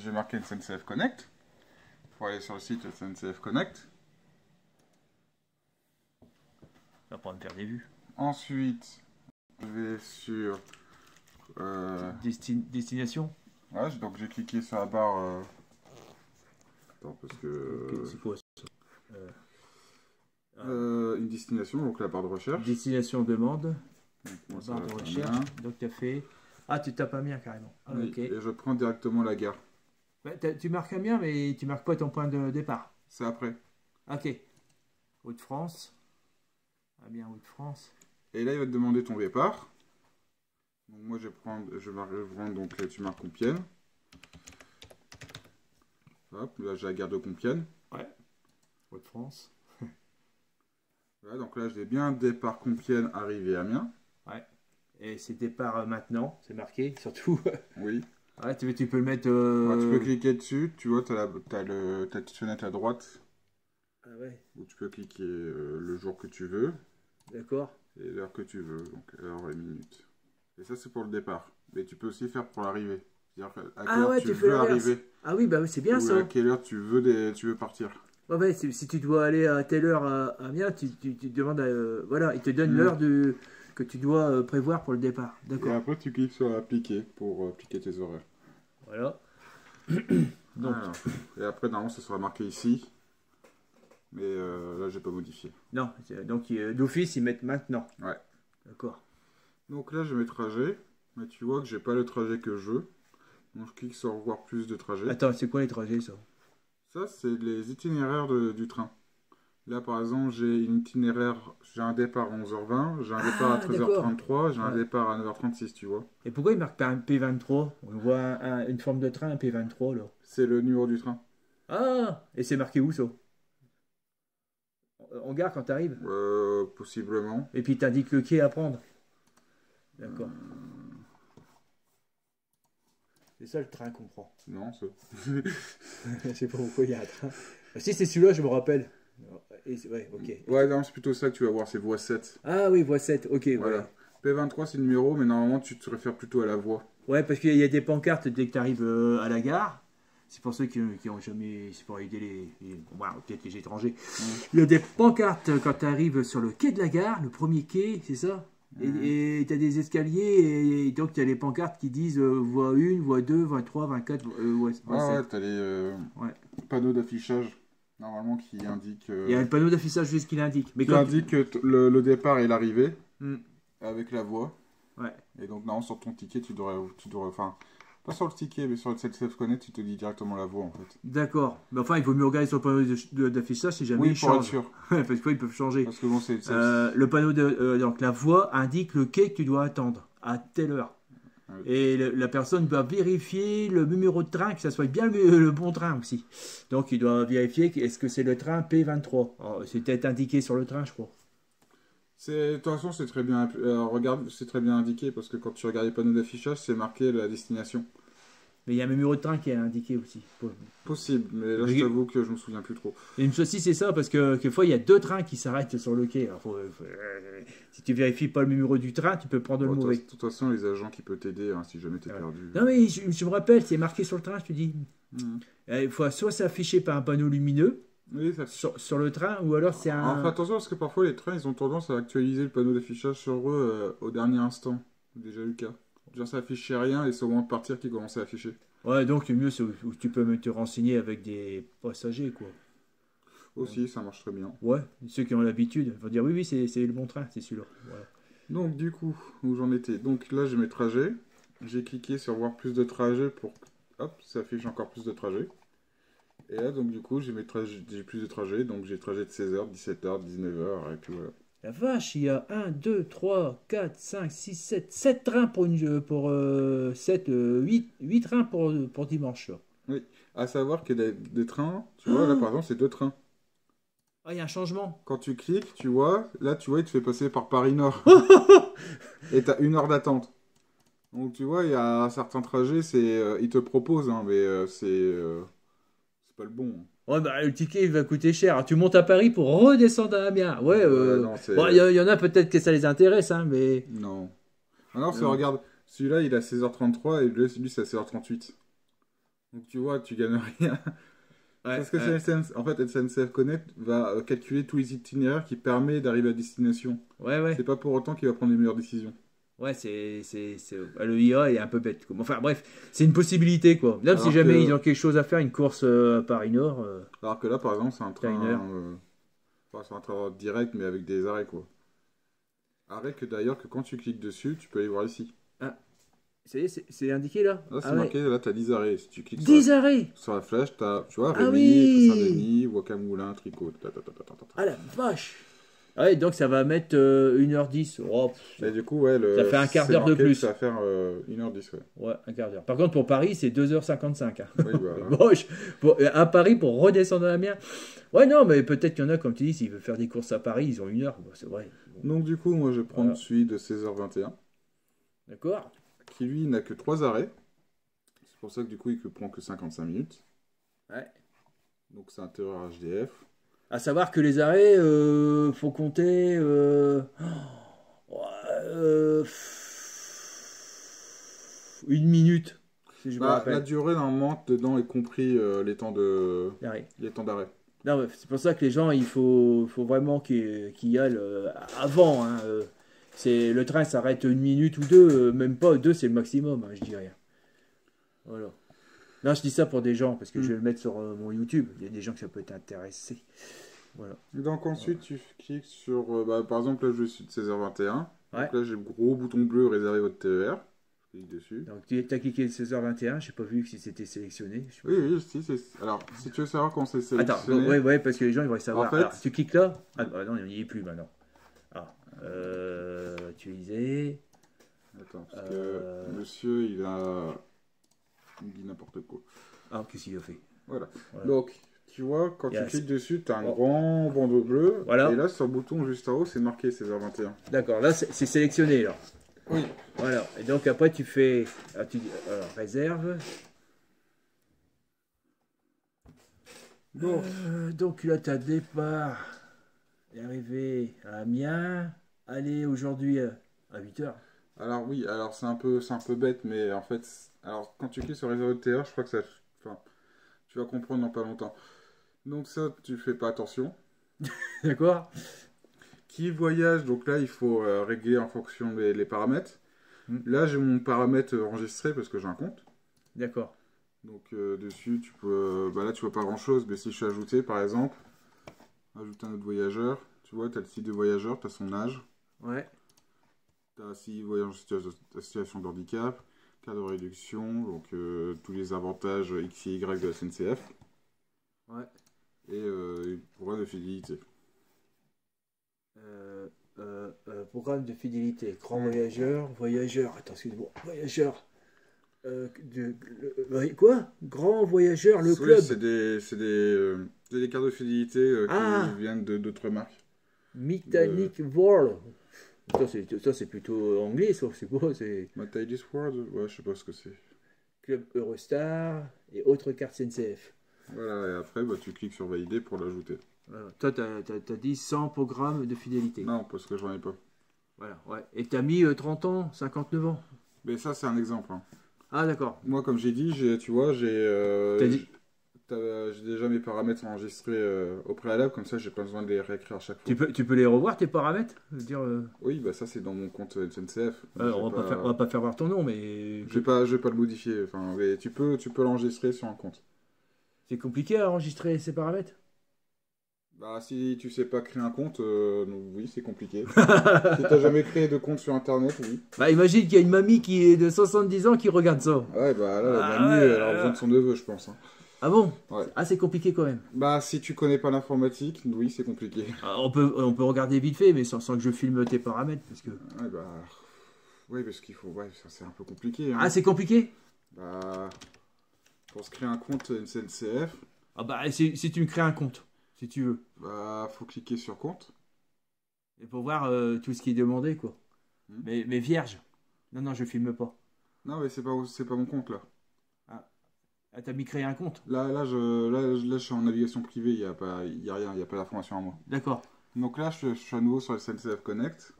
j'ai marqué SNCF Connect. Il faut aller sur le site SNCF Connect. Ça va pas me faire des vues. Ensuite, je vais sur... Destination. Ouais, donc j'ai cliqué sur la barre... Attends, parce que... Okay, c'est quoi ça? Une destination, donc la barre de recherche. Destination demande. Donc, moi, Barre de recherche. Donc tu as fait... Ah, tu tapes Amiens carrément. Ah, oui, ok. et je prends directement la gare. Ouais, tu marques Amiens, mais tu marques pas ton point de départ. C'est après. Ok. Hauts-de-France. Amiens, Hauts-de-France. Et là, il va te demander ton départ. Donc moi, je vais prendre donc là, tu marques Compiègne. Hop, là, j'ai la gare de Compiègne. Ouais. Hauts-de-France. Voilà, donc là, j'ai bien départ Compiègne, arrivé Amiens. Ouais. Et c'est départ maintenant, c'est marqué, surtout. Oui. Ouais, tu peux le mettre... Ouais, tu peux cliquer dessus, tu vois, tu as ta petite fenêtre à droite. Ah ouais. Où tu peux cliquer le jour que tu veux. D'accord. Et l'heure que tu veux, donc heure et minute. Et ça, c'est pour le départ. Mais tu peux aussi faire pour l'arrivée. C'est-à-dire à quelle heure tu veux arriver. Ah oui, bah c'est bien ou ça. à quelle heure tu veux partir. Ouais, si tu dois aller à telle heure à Amiens, tu demandes... voilà, il te donne l'heure que tu dois prévoir pour le départ. Et D'accord. après, tu cliques sur appliquer pour appliquer tes horaires. Voilà. Donc. Et après, normalement, ça sera marqué ici. Mais là, j'ai pas modifié. Non, donc d'office, ils mettent maintenant. Ouais. D'accord. Donc là, j'ai mes trajets. Mais tu vois que j'ai pas le trajet que je veux. Donc je clique sur voir plus de trajets. Attends, c'est quoi les trajets, ça? Ça, c'est les itinéraires du train. Là, par exemple, j'ai un itinéraire, j'ai un départ à 11h20, j'ai un départ à 13h33, j'ai un départ à 9h36, tu vois. Et pourquoi il marque pas un P23? On voit une forme de train, un P23, là. C'est le numéro du train. Ah! Et c'est marqué où, ça? En gare, quand tu arrives? Possiblement. Et puis, t'indiques le quai à prendre. D'accord. C'est ça le train qu'on prend. Non, ça. Je sais pas pourquoi il y a un train. Si c'est celui-là, je me rappelle. Ouais, ok. Ouais, non, c'est plutôt ça que tu vas voir, c'est voie 7. Ah oui, voie 7, ok. Voilà. P23, c'est le numéro, mais normalement, tu te réfères plutôt à la voie. Ouais, parce qu'il y a des pancartes dès que tu arrives à la gare. C'est pour ceux qui ont jamais... C'est pour aider peut-être les étrangers. Il y a des pancartes quand tu arrives sur le quai de la gare, le premier quai, c'est ça? Et tu as des escaliers, et donc tu as les pancartes qui disent voie 1, voie 2, voie 3, voie 4, voie 7. Ouais, tu as les panneaux d'affichage, normalement, qui indiquent... Il y a un panneau d'affichage juste qui l'indique. Qui indique le départ et l'arrivée, avec la voie. Ouais. Et donc, normalement, sur ton ticket, tu devrais... Enfin, pas sur le ticket, mais sur le SNCF Connect, tu te dis directement la voie, en fait. D'accord. Mais enfin, il vaut mieux regarder sur le panneau d'affichage si jamais ils changent. Oui, pour être sûr. Parce qu'ils peuvent changer. Parce que bon, c'est... le panneau donc la voie indique le quai que tu dois attendre à telle heure. Et la personne doit vérifier le numéro de train, que ça soit bien le bon train aussi. Donc il doit vérifier est-ce que c'est le train P23. C'est peut-être indiqué sur le train, je crois. De toute façon, c'est très bien. Regarde, c'est très bien indiqué parce que quand tu regardes les panneaux d'affichage, c'est marqué la destination. Mais il y a un numéro de train qui est indiqué aussi. Possible, mais là, je t'avoue que je me souviens plus trop. Et une chose aussi, c'est ça, parce que quelquefois, il y a deux trains qui s'arrêtent sur le quai. Alors, si tu vérifies pas le numéro du train, tu peux prendre le mauvais. De toute façon, les agents qui peuvent t'aider hein, si jamais tu es perdu. Non, mais je me rappelle, c'est marqué sur le train, je te dis. Il faut soit c'est affiché par un panneau lumineux sur le train, ou alors c'est un... Alors, fais attention, parce que parfois, les trains, ils ont tendance à actualiser le panneau d'affichage sur eux au dernier instant. C'est déjà eu le cas. Genre, ça affichait rien et c'est au moment de partir qu'ils commençaient à afficher. Ouais, donc le mieux, c'est où tu peux te renseigner avec des passagers, quoi. Aussi, ça marche très bien. Ouais, ceux qui ont l'habitude vont dire oui, c'est le bon train, c'est celui-là. Voilà. Donc, du coup, où j'en étais. Donc là, j'ai mes trajets. J'ai cliqué sur voir plus de trajets pour... Hop, ça affiche encore plus de trajets. Et là, donc, du coup, j'ai plus de trajets. Donc, j'ai trajet de 16h, 17h, 19h, et puis voilà. La vache, il y a 1, 2, 3, 4, 5, 6, 7 trains pour 8 trains pour dimanche. Là. Oui, à savoir qu'il y a des trains, tu vois, là par exemple, c'est 2 trains. Ah, il y a un changement. Quand tu cliques, tu vois, là, tu vois, il te fait passer par Paris Nord. Et tu as 1 heure d'attente. Donc, tu vois, il y a certains trajets, ils te proposent, hein, mais c'est pas le bon. Ouais, bah, le ticket il va coûter cher. Tu montes à Paris pour redescendre à Amiens. Ouais, non, bon, y en a peut-être que ça les intéresse, hein, mais... Non. Alors, regarde, celui-là, il est à 16h33 et lui, c'est à 16h38. Donc tu vois, tu gagnes rien. Ouais, Parce que ouais. En fait, SNCF Connect va calculer tous les itinéraires qui permettent d'arriver à destination. Ouais, ouais. C'est pas pour autant qu'il va prendre les meilleures décisions. Ouais, le IA est un peu bête, quoi. Enfin bref, c'est une possibilité, quoi. Même si Alors jamais ils que, ont quelque chose à faire, une course à Paris-Nord, alors que là, par exemple, c'est un t'as une heure. train, enfin, c'est un train direct, mais avec des arrêts, quoi. Arrêts que d'ailleurs, que quand tu cliques dessus, tu peux aller voir ici. Ah, ça y est, c'est indiqué là? Là, c'est Ah ouais. marqué, là, t'as 10 arrêts. Si tu cliques 10 arrêts! sur la flèche, t'as, tu vois, Ah Rémy, oui! Saint-Denis, Ouacamoulin, Tricot. Ah la vache! Ah ouais, donc ça va mettre 1h10. Oh, Et du coup, ouais, ça fait un quart c'est d'heure de marqué que plus. ça va faire 1h10, ouais. Ouais, un quart d'heure. Par contre, pour Paris, c'est 2h55. Hein. Oui, voilà. Bon, à Paris, pour redescendre à Amiens. Ouais, non, mais peut-être qu'il y en a, comme tu dis, s'ils veulent faire des courses à Paris, ils ont 1 heure. Bon, c'est vrai. Bon, Donc, du coup, moi, je prends voilà. celui de 16h21, D'accord? qui lui n'a que 3 arrêts. C'est pour ça que du coup, il ne prend que 55 minutes. Ouais. Donc, c'est un terreur HDF. À savoir que les arrêts, faut compter. Ouais, 1 minute, si je me Bah, la rappelle. durée, normalement, dedans est compris L'arrêt. les temps d'arrêt. Non, ouais, c'est pour ça que les gens, il faut vraiment qu'ils y aillent avant. Hein, le train s'arrête 1 minute ou deux, même pas deux, c'est le maximum, hein, je dirais. Voilà. Non, je dis ça pour des gens, parce que je vais le mettre sur mon YouTube. Il y a des gens que ça peut t'intéresser. Voilà. Donc, ensuite, tu cliques sur. Bah, par exemple, là, je suis de 16h21. Ouais. Donc là, j'ai le gros bouton bleu réserver votre TER. Je clique dessus. Donc tu as cliqué 16h21, j'ai pas vu si c'était sélectionné. Oui, oui, si, c'est. Alors, si tu veux savoir comment c'est Attends, sélectionné. ouais, ouais, parce que les gens ils voudraient savoir. En fait- Alors, tu cliques là. Ah bah non, il n'y est plus maintenant. Ah, utiliser. Attends, parce Euh, que monsieur, il dit n'importe quoi. Ah, qu'est-ce qu'il a fait? Voilà. Voilà. Donc, tu vois, quand tu Yes. cliques dessus, tu as un Oh. grand bandeau bleu. Voilà. Et là, sur le bouton juste en haut, c'est marqué 16h21. D'accord, là c'est sélectionné là. Oui. Voilà. Et donc après tu fais. Alors, réserve. Bon. Donc là tu as départ et arrivé à Amiens. Allez aujourd'hui à 8h. Alors oui, alors c'est un peu bête, mais en fait, alors quand tu cliques sur réserve de TER, je crois que ça, enfin, tu vas comprendre dans pas longtemps. Donc ça, tu fais pas attention. D'accord? Qui voyage, donc là, il faut régler en fonction des les paramètres. Hmm. Là, j'ai mon paramètre enregistré parce que j'ai un compte. D'accord. Donc dessus, tu peux, bah là, tu vois pas grand-chose, mais si je suis ajouté, par exemple, ajouter un autre voyageur, tu vois, tu as le site de voyageur, tu as son âge, Ouais. tu as s'il voyage en situation de handicap, cas de réduction, donc tous les avantages X et Y de la SNCF, Ouais. et programme de fidélité. Programme de fidélité. Grand voyageur. Attends, excuse-moi. Voyageur. Quoi? Grand voyageur, le Oui, club. c'est des cartes de fidélité Ah. qui viennent d'autres marques. Mechanic World. Ça, c'est plutôt anglais, ça. C'est quoi? C'est Matailis World, ouais, je sais pas ce que c'est. Club Eurostar et autres cartes CNCF. Voilà, et après, bah, tu cliques sur valider pour l'ajouter. Voilà. Toi, t'as dit 100 programmes de fidélité. Non, parce que j'en ai pas. Voilà, ouais. Et t'as mis 30 ans, 59 ans. Mais ça, c'est un exemple, hein. Ah, d'accord. Moi, comme j'ai dit, tu vois, T'as dit- j'ai déjà mes paramètres enregistrés au préalable, comme ça, j'ai pas besoin de les réécrire à chaque fois. Tu peux les revoir, tes paramètres? Je veux dire, Oui, bah ça, c'est dans mon compte SNCF. on va pas faire voir ton nom, mais Je vais pas le modifier. Enfin, mais tu peux l'enregistrer sur un compte. c'est compliqué à enregistrer ces paramètres. Bah, si tu sais pas créer un compte, donc, oui, c'est compliqué. Si t'as jamais créé de compte sur Internet, oui. Bah, imagine qu'il y a une mamie qui est de 70 ans qui regarde ça. Ouais, bah là, la Ah, mamie, ouais, elle a besoin de son neveu, je pense, hein. Ah bon? Ouais. Ah, c'est compliqué quand même. Bah, si tu connais pas l'informatique, oui, c'est compliqué. Ah, on peut regarder vite fait, mais sans que je filme tes paramètres. Parce que... Ouais, bah. Oui, parce qu'il faut. Ouais, ça c'est un peu compliqué, hein. Ah, c'est compliqué? Bah. Pour se créer un compte SNCF, Ah bah, si tu me crées un compte, si tu veux. bah, faut cliquer sur compte. Et pour voir tout ce qui est demandé, quoi. Hmm. Mais vierge. Non, je filme pas. Non, mais c'est pas mon compte là. Ah, t'as mis créer un compte? Là, je suis en navigation privée, il y a rien, il y a pas d'information à moi. D'accord. Donc là, je suis à nouveau sur le SNCF Connect.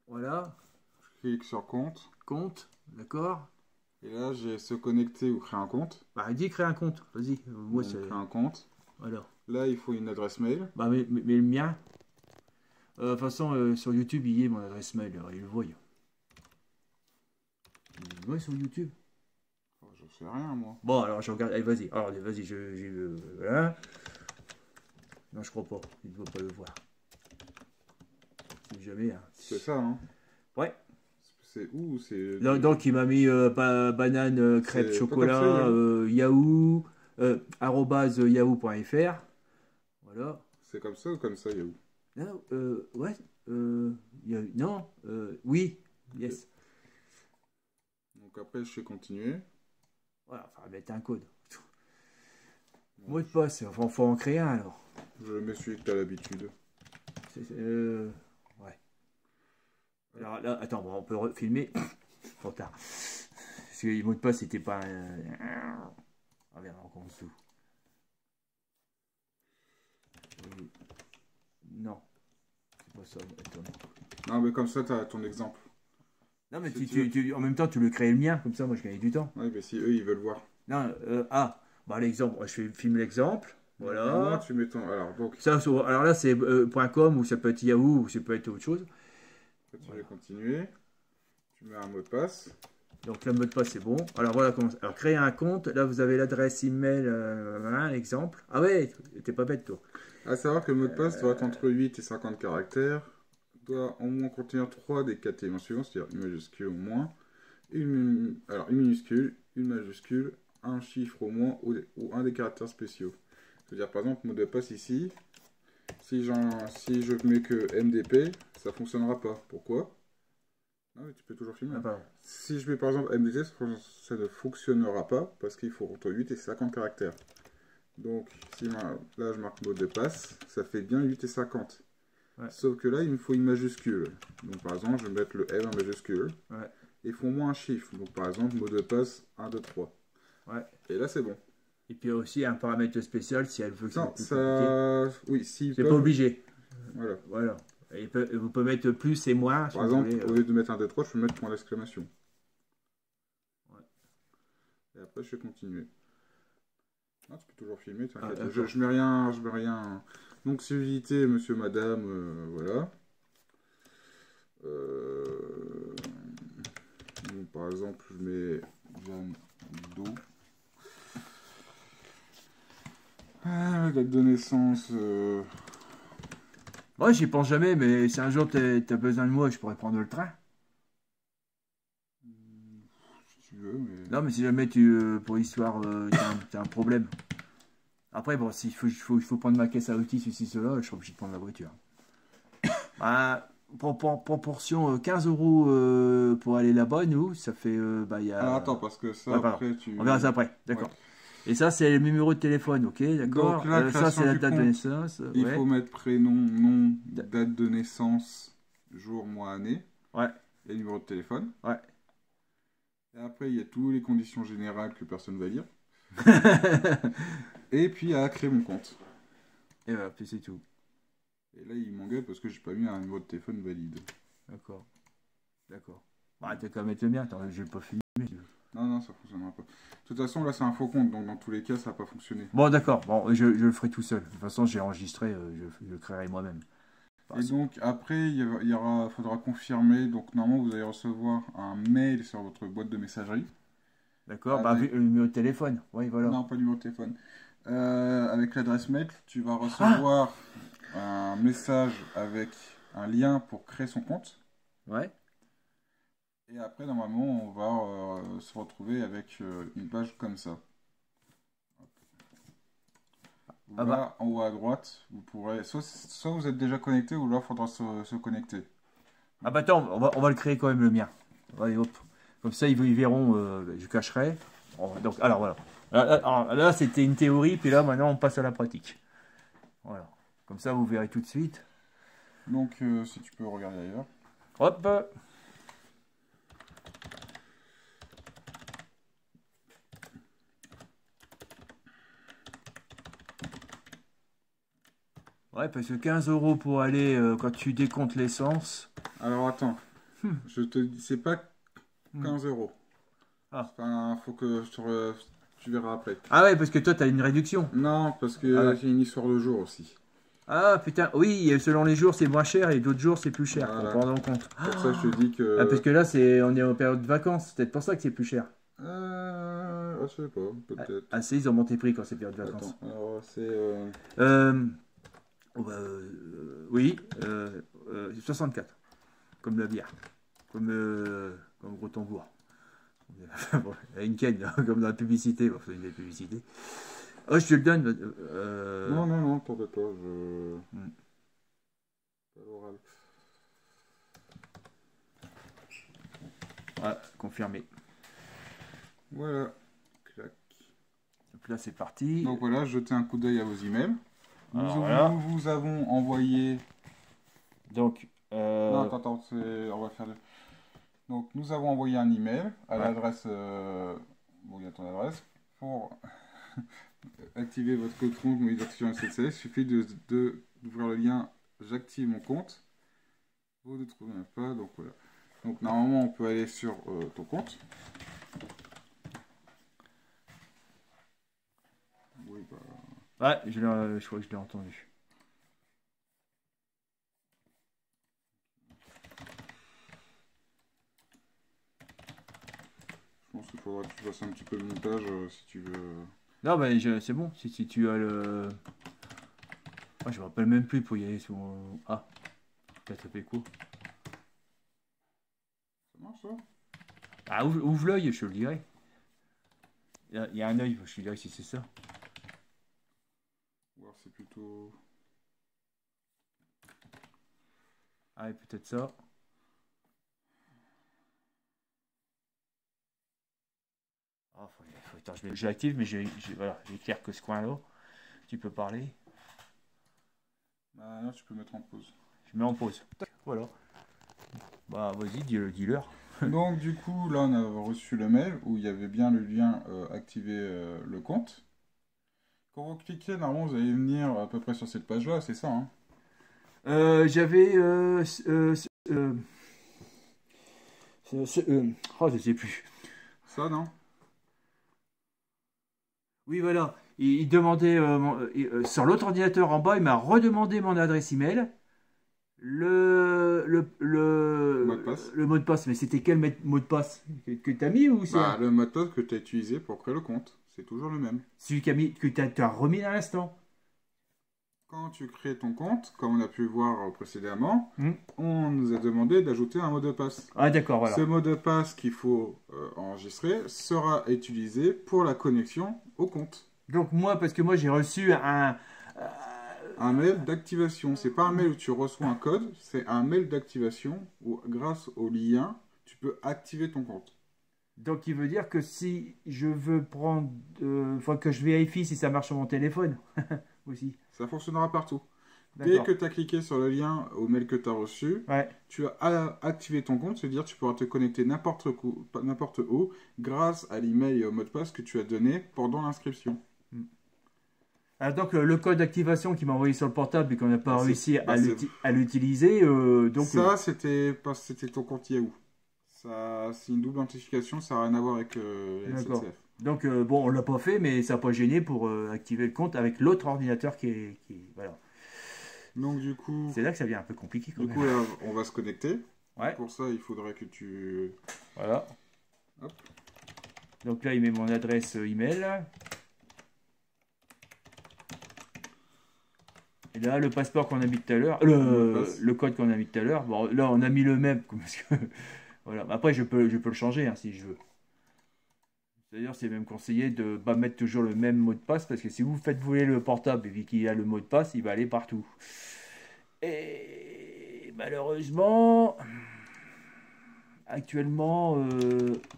Voilà. Je clique sur compte. Compte. D'accord. Et là, j'ai se connecter ou créer un compte. Bah, dis créer un compte, vas-y. Moi, Donc, c'est. créer un compte. Voilà. Là, il faut une adresse mail. Bah, mais le mien, de toute façon, sur YouTube, il y est mon adresse mail, alors, il le voit. Il le voit sur YouTube. Oh, je sais rien, moi. Bon, alors, je regarde. Allez, vas-y. Alors, vas-y, voilà. Non, je crois pas. Il ne doit pas le voir. Si jamais. Hein. C'est ça, hein. Ouais. C'est où? C'est. Donc, il m'a mis banane, crêpe, C'est pas chocolat, comme ça, Yahoo, arobase yahoo.fr. Voilà. C'est comme ça ou comme ça, Yahoo? Non, ouais. Non, oui, yes. Donc après, je fais continuer. Voilà, enfin, mettre un code. Mot de passe, enfin, faut en créer un alors. Je mets celui que tu as l'habitude. Ouais. Alors là, attends, bon, on peut filmer. Trop tard. Parce que le mot de passe, c'était pas un. Ah merde, encore en dessous. Non, c'est pas ça. Attends. Non, mais comme ça, tu as ton exemple. Non, mais Si en même temps, tu veux créer le mien, comme ça, moi, je gagne du temps. Oui, mais si eux, ils veulent voir. Non, bah l'exemple, je fais filme l'exemple. Voilà. Moi, tu mets ton. Alors, donc. Ça, alors là, c'est .com ou ça peut être Yahoo ou ça peut être autre chose. Tu vas continuer. Tu mets un mot de passe. Donc le mot de passe, c'est bon. Alors voilà comment. Alors créer un compte. Là, vous avez l'adresse email, voilà, l'exemple. Ah ouais, t'es pas bête, toi. À savoir que le mot de passe doit être entre 8 et 50 caractères. Doit au moins contenir 3 des 4 éléments suivants, c'est-à-dire une majuscule au moins, une minuscule, une majuscule, un chiffre au moins ou un des caractères spéciaux. C'est-à-dire par exemple, mot de passe ici, si je mets que MDP, ça fonctionnera pas. Pourquoi? Non, mais tu peux toujours filmer. Ah, Si je mets par exemple MDT, ça ne fonctionnera pas parce qu'il faut entre 8 et 50 caractères. Donc si là je marque mot de passe, ça fait bien 8 et 50. Ouais. Sauf que là il me faut une majuscule. Donc par exemple je vais mettre le M en majuscule. Ouais. Et il faut au moins un chiffre. Donc par exemple mot de passe 1, 2, 3. Ouais. Et là c'est bon. Et puis aussi un paramètre spécial si elle veut que non, ça... Oui, si. C'est pas obligé. Voilà. Voilà. Et vous pouvez mettre plus et moins. Par exemple, au lieu de mettre 1, 2, 3, je peux mettre point d'exclamation. Ouais. Et après je fais continuer. Non, tu peux toujours filmer, t'inquiète. Je mets rien. Donc civilité, monsieur, madame, voilà. Donc, par exemple, je mets Jeanne Do. Date de naissance. Ouais, j'y pense jamais, mais si un jour t'as besoin de moi, je pourrais prendre le train. Si tu veux, mais. Non, mais si jamais pour l'histoire, t'as un problème. Après, bon, s'il faut prendre ma caisse à outils, ceci, cela, je serai obligé de prendre la voiture. Bah, proportion 15 € pour aller là-bas, nous, ça fait. Y a... Alors attends, parce que ça, ouais, après, on verra ça après, d'accord. Ouais. Et ça, c'est le numéro de téléphone, ok, d'accord. Ça, c'est la date de naissance. Il faut mettre prénom, nom, date de naissance, jour, mois, année. Ouais. Et numéro de téléphone. Ouais. Et après, il y a toutes les conditions générales que personne ne va lire. Et puis à créer mon compte. Et voilà, puis c'est tout. Et là, il m'engueule parce que j'ai pas mis un numéro de téléphone valide. D'accord. D'accord. Bah, t'as qu'à mettre le mien, je vais pas filmer. Non, ça fonctionnera pas. De toute façon, là, c'est un faux compte, donc dans tous les cas, ça va pas fonctionner. Bon, d'accord. Bon, je le ferai tout seul. De toute façon, j'ai enregistré, je le créerai moi-même. Et donc, après, faudra confirmer. Donc, normalement, vous allez recevoir un mail sur votre boîte de messagerie. D'accord, avec... le numéro de téléphone. Oui, voilà. Non, pas le numéro de téléphone. Avec l'adresse mail, tu vas recevoir un message avec un lien pour créer son compte. Ouais. Et après, normalement, on va se retrouver avec une page comme ça. Là, en haut à droite, vous pourrez... Soit vous êtes déjà connecté, ou là, il faudra se connecter. Ah bah attends, on va le créer quand même, le mien. Allez, hop. Comme ça, ils verront, je cacherai. Donc, alors voilà. Là, c'était une théorie, puis là, maintenant, on passe à la pratique. Voilà. Comme ça, vous verrez tout de suite. Donc, si tu peux regarder ailleurs. Hop. Ouais, parce que 15 € pour aller, quand tu décomptes l'essence. Alors, attends. Je te dis, c'est pas 15 €. Ah. Enfin, faut que tu verras après. Ah ouais, parce que toi, t'as une réduction. Non, parce que Ah ouais. j'ai une histoire de jour aussi. Ah putain, oui, selon les jours, c'est moins cher et d'autres jours, c'est plus cher. Faut Voilà. prendre en compte. Pour ça, je te dis Ah, parce que... que là, on est en période de vacances. C'est peut-être pour ça que c'est plus cher. Je sais pas, peut-être. Ah, ils ont monté prix quand c'est période de vacances. Attends, alors c'est... Euh, oh, bah, oui, 64. Comme la bière. Comme gros tambour. Bon, une canne, hein, comme dans la publicité. Bon, c'est une belle publicité. Oh, je te le donne. Non, non, non, t'embête pas, je... Hmm. Pas l'oral. Ouais, confirmé. Voilà. Clac. Donc là, c'est parti. Donc voilà, jetez un coup d'œil à vos emails. Alors, Nous voilà. vous avons envoyé... Donc, Non, attends, on va faire... Donc, nous avons envoyé un email à Ouais. l'adresse... Bon, il y a ton adresse. Pour activer votre compte mobilisation SNCF, il suffit d'ouvrir le lien «J'active mon compte». Vous ne trouvez pas, donc voilà. Donc, normalement, on peut aller sur ton compte. Oui, bah... ouais, je crois que je l'ai entendu. Je pense qu'il faudra que tu fasses un petit peu de montage si tu veux... Non, bah, c'est bon. Si tu as le. Ah, je me rappelle même plus pour y aller sur. Ah, ça fait quoi? Ça marche, ça? Ah, ouvre l'œil, je te le dirai. Il y a un œil, je te dirai si c'est ça. Ou alors c'est plutôt... Ah, et peut-être ça. Ah, attends, je l'active, mais voilà, j'éclaire que ce coin-là. Tu peux parler. Bah là, tu peux mettre en pause. Je mets en pause. Voilà. Bah, vas-y, dis-leur. Donc du coup, là, on a reçu le mail où il y avait bien le lien activer le compte. Quand vous cliquez, normalement, vous allez venir à peu près sur cette page-là, c'est ça, hein? J'avais. Oh, je sais plus. Ça, non? Oui, voilà. Il demandait sur l'autre ordinateur en bas, il m'a redemandé mon adresse email, Mot de passe. le mot de passe. Mais c'était quel mot de passe que tu as mis ou c'est Bah, le mot de passe que tu as utilisé pour créer le compte, c'est toujours le même. celui que tu as remis à l'instant? Quand tu crées ton compte, comme on a pu voir précédemment, Hmm. on nous a demandé d'ajouter un mot de passe. Ah, d'accord, voilà. Ce mot de passe qu'il faut enregistrer sera utilisé pour la connexion au compte. Donc, moi, parce que moi, j'ai reçu Un mail d'activation. C'est pas un mail où tu reçois un code, c'est un mail d'activation où, grâce au lien, tu peux activer ton compte. donc, il veut dire que si je veux prendre. Faut que je vérifie si ça marche sur mon téléphone aussi. Ça fonctionnera partout. Dès D'accord. que tu as cliqué sur le lien au mail que tu as reçu, Ouais. tu as activé ton compte, c'est-à-dire tu pourras te connecter n'importe où grâce à l'email et au mot de passe que tu as donné pendant l'inscription. Ah, donc le code d'activation qu'il m'a envoyé sur le portable et qu'on n'a pas Bah, réussi bah, à l'utiliser, donc ça, c'était ton compte Yahoo. Ça, c'est une double authentification, ça n'a rien à voir avec la d'accord. SNCF. Donc bon, on l'a pas fait, mais ça n'a pas gêné pour activer le compte avec l'autre ordinateur voilà. Donc du coup, C'est là que ça devient un peu compliqué quand même. là, on va se connecter. Ouais, Pour ça, il faudrait que tu... voilà. Hop. Donc là, il met mon adresse email. Et là, le passeport qu'on a mis tout à l'heure, le code qu'on a mis tout à l'heure. Bon, là, on a mis le même parce que voilà. Après, je peux le changer hein, si je veux. D'ailleurs, c'est même conseillé de ne pas mettre toujours le même mot de passe parce que si vous faites voler le portable et qu'il a le mot de passe, il va aller partout. Et malheureusement, actuellement,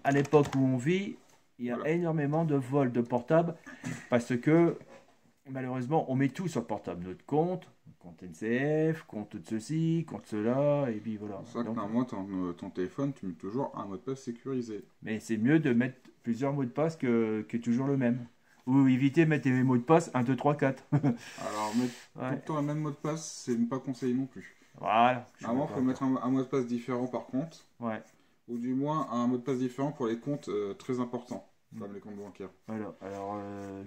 à l'époque où on vit, il y a Voilà. énormément de vols de portables parce que malheureusement, on met tout sur le portable. Notre compte NCF, compte de ceci, compte cela, et puis voilà. C'est pour ça que Donc, normalement, ton téléphone, tu mets toujours un mot de passe sécurisé. mais c'est mieux de mettre plusieurs mots de passe que toujours le même. Ou éviter de mettre les mots de passe 1, 2, 3, 4. Alors, mettre tout Ouais. le temps le même mot de passe, c'est pas conseillé non plus. Voilà. Normalement, il faut mettre un mot de passe différent par contre. Ouais. Ou du moins un mot de passe différent pour les comptes très importants, comme les comptes bancaires. Voilà. Alors,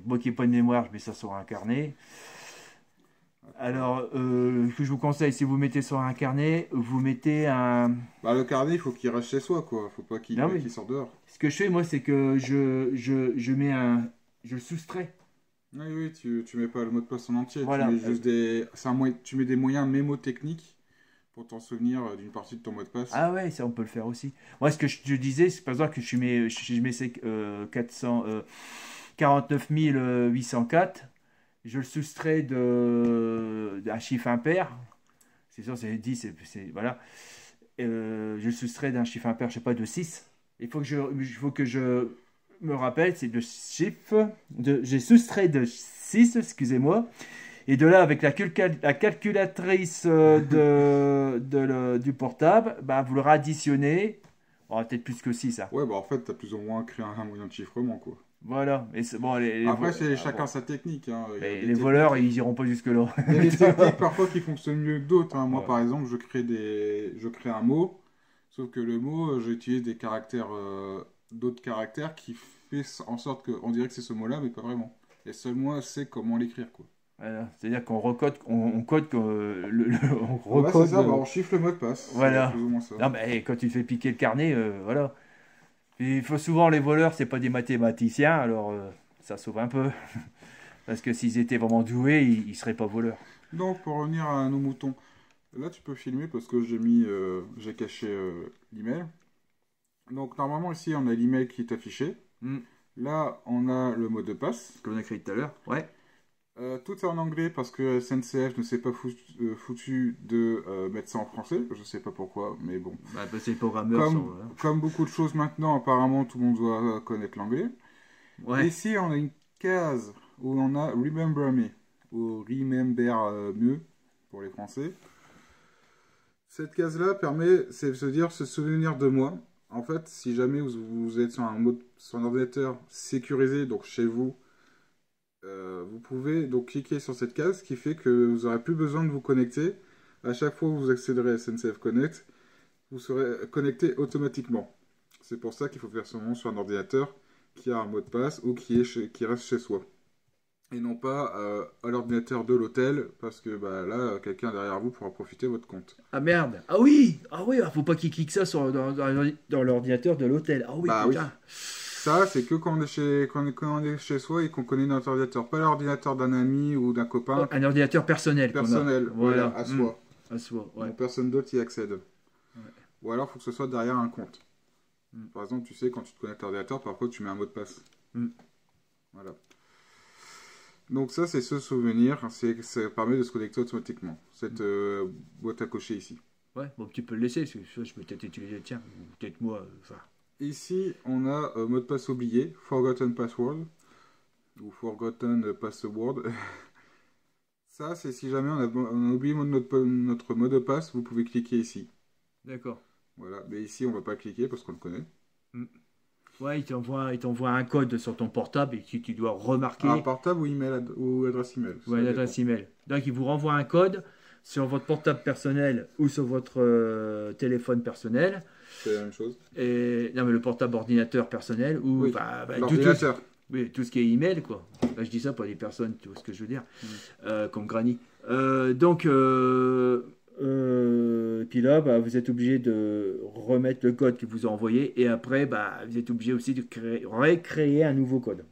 moi qui n'ai pas de mémoire, je mets ça sur un carnet. Alors, ce que je vous conseille, si vous mettez sur un carnet, vous mettez un... Bah, le carnet, il faut qu'il reste chez soi, quoi. Faut pas Non, oui. qu'il sorte dehors. Ce que je fais, moi, c'est que je mets un... Je le soustrais. Oui, oui, tu mets pas le mot de passe en entier. Voilà. Tu mets juste tu mets des moyens mémotechniques pour t'en souvenir d'une partie de ton mot de passe. Ah ouais, ça, on peut le faire aussi. Moi, ce que je disais, c'est par exemple que je mets ces 49 804. Je le soustrais d'un chiffre impair. C'est sûr, c'est 10, voilà. Je le soustrais d'un chiffre impair, je sais pas, de 6. Il faut que je me rappelle, c'est de chiffre. J'ai soustrait de 6, excusez-moi. Et de là, avec la calculatrice du portable, bah, vous le radditionnez. Oh, peut-être plus que 6, ça. Ouais, bah en fait, t'as plus ou moins créé un moyen de chiffrement, quoi. Voilà. Et bon, Après, c'est chacun sa technique. Hein. Il y a des les voleurs, ils iront pas jusque-là. Il y a des techniques parfois qui fonctionnent mieux que d'autres. Hein. Moi, Ouais. par exemple, je crée un mot, sauf que le mot, j'utilise des caractères, d'autres caractères qui fait en sorte qu'on dirait que c'est ce mot-là, mais pas vraiment. Et seul moi sais comment l'écrire, quoi. Voilà. C'est-à-dire qu'on recode, on code, on Ouais, recode. c'est ça, bah, on chiffre le mot de passe. Voilà. C'est plus ou moins ça. Non, mais quand tu fais piquer le carnet, voilà. Il faut souvent les voleurs, c'est pas des mathématiciens, alors ça sauve un peu. Parce que s'ils étaient vraiment doués, ils seraient pas voleurs. Donc, pour revenir à nos moutons, là, tu peux filmer parce que j'ai caché l'email. Donc, normalement, ici, on a l'email qui est affiché. Mm. Là, on a le mot de passe. Comme on a écrit tout à l'heure. Ouais. Tout est en anglais parce que SNCF ne s'est pas foutu de mettre ça en français. Je sais pas pourquoi, mais bon. Bah, parce que les programmeurs sont. Comme beaucoup de choses maintenant, apparemment, tout le monde doit connaître l'anglais. Ouais. Ici, on a une case où on a Remember Me, ou Remember mieux pour les Français. Cette case-là permet, c'est de se dire, se souvenir de moi. En fait, si jamais vous êtes sur sur un ordinateur sécurisé, donc chez vous, vous pouvez donc cliquer sur cette case, ce qui fait que vous n'aurez plus besoin de vous connecter. À chaque fois que vous accéderez à SNCF Connect, vous serez connecté automatiquement. C'est pour ça qu'il faut faire son nom sur un ordinateur qui a un mot de passe ou qui reste chez soi. Et non pas à l'ordinateur de l'hôtel, parce que bah, là, quelqu'un derrière vous pourra profiter de votre compte. Ah merde. Ah oui. Faut pas qu'il clique ça dans l'ordinateur de l'hôtel. Ah oui, Bah putain. oui. Ça, c'est que quand on est chez soi et qu'on connaît notre ordinateur, pas l'ordinateur d'un ami ou d'un copain. Un ordinateur personnel. Personnel, voilà, à soi. À soi, ouais. Donc, personne d'autre y accède. Ouais. Ou alors, il faut que ce soit derrière un compte. Par exemple, tu sais, quand tu te connectes à l'ordinateur, parfois tu mets un mot de passe. Voilà. Donc ça, c'est ce souvenir. Ça permet de se connecter automatiquement. Cette boîte à cocher ici. Ouais, bon, tu peux le laisser, parce que je peux peut-être utiliser, tiens, ou peut-être moi, enfin... Ici, on a mot de passe oublié, Forgotten Password, ou Forgotten Password. Ça, c'est si jamais on a oublié notre mot de passe, vous pouvez cliquer ici. D'accord. Voilà, mais ici, on va pas cliquer parce qu'on le connaît. Ouais, il t'envoie un code sur ton portable et tu dois remarquer... Un portable ou, ou adresse email. Ouais, l'adresse email. Donc, il vous renvoie un code sur votre portable personnel ou sur votre téléphone personnel. C'est la même chose. Et, non, mais le portable ordinateur personnel ou oui. L'ordinateur. Oui, tout ce qui est email, quoi. Là, je dis ça pour les personnes, tu vois ce que je veux dire, comme Granny. Puis là, vous êtes obligé de remettre le code que vous a envoyé et après, vous êtes obligé aussi de recréer un nouveau code.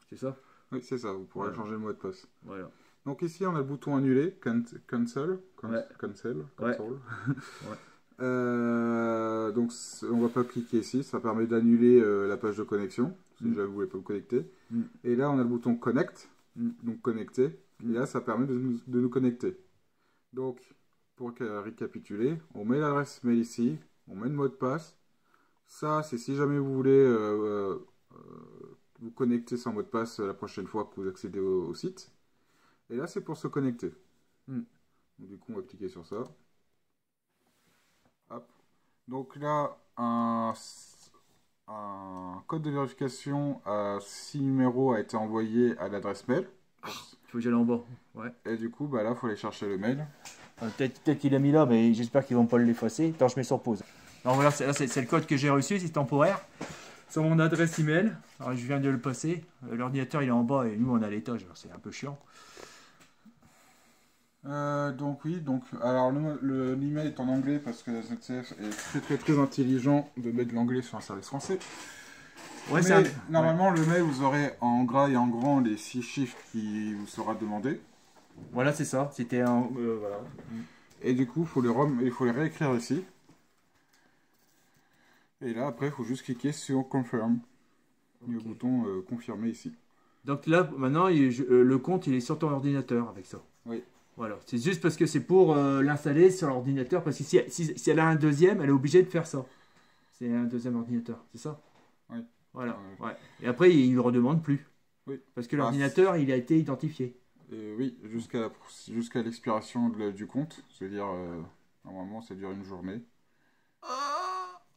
C'est ça? Oui, c'est ça. Vous pourrez changer le mot de passe. Voilà. Donc ici, on a le bouton annuler, cancel. Ouais. Cancel. Ouais. Donc on va pas cliquer ici, ça permet d'annuler la page de connexion, si jamais vous voulez pas vous connecter. Et là, on a le bouton connect, donc connecter. Et là, ça permet de nous connecter. Donc, pour récapituler, on met l'adresse mail ici, on met le mot de passe. Ça, c'est si jamais vous voulez vous connecter sans mot de passe la prochaine fois que vous accédez au site. Et là, c'est pour se connecter. Donc, du coup, on va cliquer sur ça. Hop. Donc là, un code de vérification à 6 numéros a été envoyé à l'adresse mail. Il faut que j'aille en bas. Ouais. Et du coup, là, il faut aller chercher le mail. Peut-être qu'il a mis là, mais j'espère qu'ils vont pas l'effacer. Attends, je mets sur pause. Alors voilà, c'est le code que j'ai reçu, c'est temporaire. Sur mon adresse email. Alors je viens de le passer. L'ordinateur il est en bas et nous on est à l'étage, alors c'est un peu chiant. Donc oui, donc alors l'email est en anglais parce que la SNCF est très intelligent de mettre de l'anglais sur un service français. Ouais, Mais normalement le mail vous aurez en gras et en grand les 6 chiffres qui vous sera demandé. Voilà, c'est ça. C'était un. Voilà. Et du coup, il faut les réécrire ici. Et là, après, il faut juste cliquer sur Confirm. Okay. Le bouton confirmer ici. Donc là, maintenant, le compte, il est sur ton ordinateur avec ça. Oui. Voilà. C'est juste parce que c'est pour l'installer sur l'ordinateur. Parce que si elle a un deuxième, elle est obligée de faire ça. C'est un deuxième ordinateur, c'est ça? Oui. Voilà. Ouais. Et après, il ne le redemande plus. Oui. Parce que l'ordinateur, il a été identifié. Oui, jusqu'à l'expiration du compte. C'est-à-dire, normalement, ça dure une journée.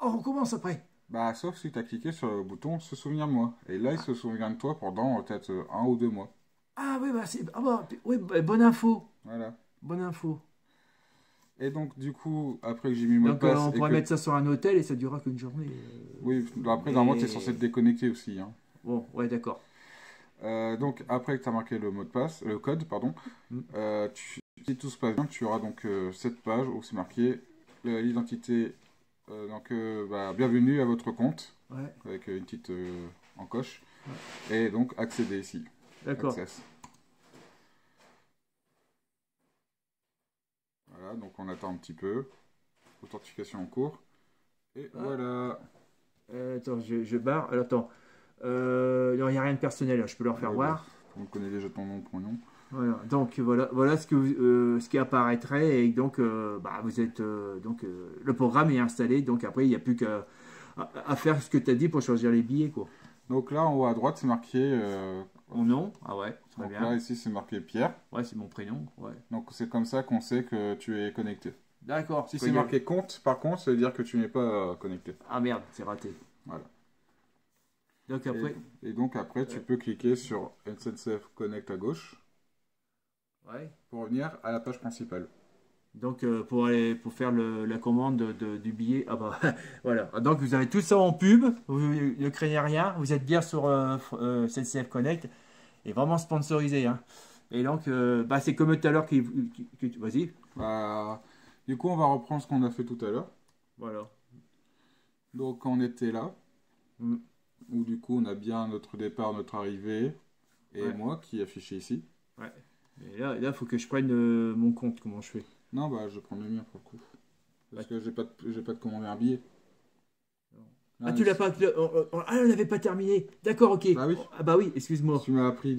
On recommence après. Bah, sauf si tu as cliqué sur le bouton se souvenir de moi. Et là, il se souvient de toi pendant peut-être 1 ou 2 mois. Ah oui, bah c'est. Ah bah, oui, bonne info. Voilà. Bonne info. Et donc, du coup, après que j'ai mis le mot de passe. On pourrait mettre ça sur un hôtel et ça durera qu'une journée. Oui, après, normalement, tu es censé te déconnecter aussi. Hein. Bon, ouais, d'accord. Donc, après que tu as marqué le mot de passe, le code, pardon, si tout se passe bien, tu auras donc cette page où c'est marqué l'identité. Bienvenue à votre compte, avec une petite encoche, et donc accéder ici. D'accord. Voilà, donc on attend un petit peu. Authentification en cours. Et voilà. Attends, je barre. Alors, attends. Il n'y a rien de personnel, là. Je peux leur faire voir. On connaît déjà ton nom, prénom. Voilà, donc voilà ce qui apparaîtrait. Et donc, vous êtes. Le programme est installé. Donc, après, il n'y a plus qu'à faire ce que tu as dit pour choisir les billets, quoi. Donc là, en haut à droite, c'est marqué. Mon nom. Ah ouais, très bien. Là, ici, c'est marqué Pierre. Ouais, c'est mon prénom. Ouais. Donc, c'est comme ça qu'on sait que tu es connecté. D'accord. Si c'est marqué compte, par contre, ça veut dire que tu n'es pas connecté. Ah merde, c'est raté. Voilà. Donc après. Et donc après, tu peux cliquer sur SNCF Connect à gauche. Ouais. Pour revenir à la page principale. Donc pour faire la commande du billet, ah bah voilà. Donc vous avez tout ça en pub, vous ne craignez rien, vous êtes bien sur SNCF Connect et vraiment sponsorisé. Hein. Et donc c'est comme tout à l'heure vas-y. Du coup on va reprendre ce qu'on a fait tout à l'heure. Voilà. Donc on était là, où du coup on a bien notre départ, notre arrivée et moi qui est affiché ici. Ouais. Et là, il faut que je prenne mon compte. Comment je fais? Non, je prends le mien pour le coup. Parce que j'ai pas de commander un billet. Tu l'as pas. On n'avait pas terminé. D'accord, ok. Bah oui. Ah bah oui, excuse-moi. Tu m'as appris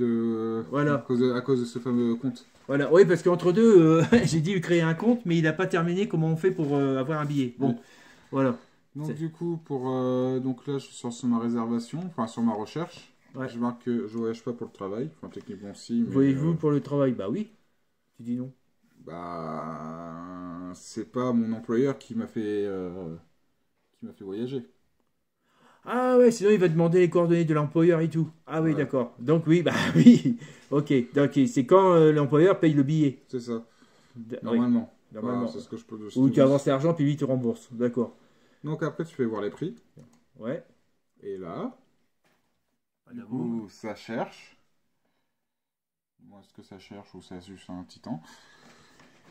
Voilà. à cause de ce fameux compte. Voilà, oui, parce qu'entre deux, j'ai dit créer un compte, mais il n'a pas terminé comment on fait pour avoir un billet. Bon, voilà. Donc du coup, donc là, je suis sur ma réservation, enfin sur ma recherche. Ouais. Je marque que je voyage pas pour le travail. Enfin, techniquement, si. Voyez-vous pour le travail? Bah oui. Tu dis non. C'est pas mon employeur qui m'a fait voyager. Ah ouais, sinon il va demander les coordonnées de l'employeur et tout. Ah oui, d'accord. Donc oui, oui. Ok. Donc c'est quand l'employeur paye le billet. C'est ça. Normalement. Oui. Normalement. C'est ce que je peux. Ou tu avances l'argent puis lui te rembourse. D'accord. Donc après, tu fais voir les prix. Ouais. Et là. Du coup, ça cherche. Bon, est-ce que ça cherche ou ça juste un petit temps?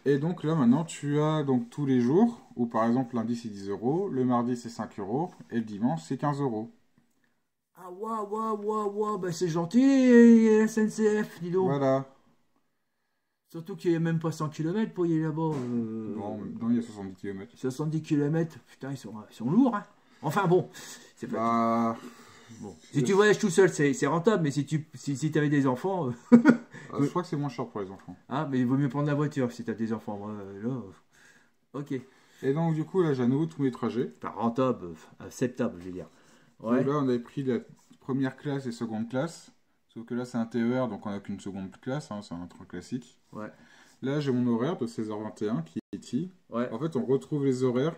Et donc là, maintenant, tu as donc tous les jours, où par exemple, lundi c'est 10 €, le mardi c'est 5 €, et le dimanche c'est 15 €. Ah, waouh, bah c'est gentil, SNCF, dis donc. Voilà. Surtout qu'il n'y a même pas 100 km pour y aller là-bas. Non, il y a 70 km. 70 km, putain, ils sont lourds, hein. Enfin bon, c'est pas. Bon. Si tu voyages tout seul, c'est rentable, mais si tu avais des enfants. Je crois que c'est moins cher pour les enfants. Ah, mais il vaut mieux prendre la voiture si tu as des enfants. Là, ok. Et donc, du coup, là, j'ai à nouveau tous mes trajets. Enfin, rentable, acceptable, je veux dire. Ouais. Donc là, on avait pris la première classe et seconde classe. Sauf que là, c'est un TER, donc on n'a qu'une seconde classe. Hein, c'est un train classique. Ouais. Là, j'ai mon horaire de 16h21 qui est ici. Ouais. En fait, on retrouve les horaires